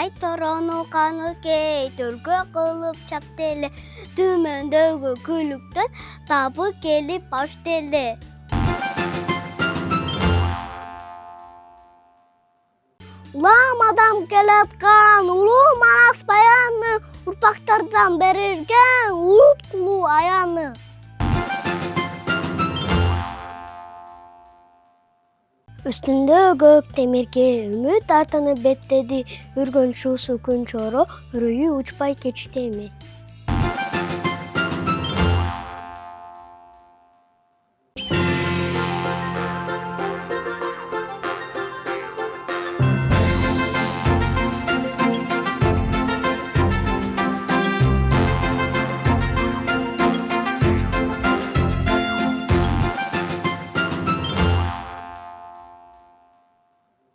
Ай торону каныкей төргө кылып чаптеле, түмөндөгү күлүктөн табы келип баштеле. Улам адам келаткан улуу Манас баяны, урпактардан берилген улуткулуу аяны. Üstünde gök demirge ümit atını betledi. Ürgün şusu gün çoro, ürüyü uçpay geçti mi?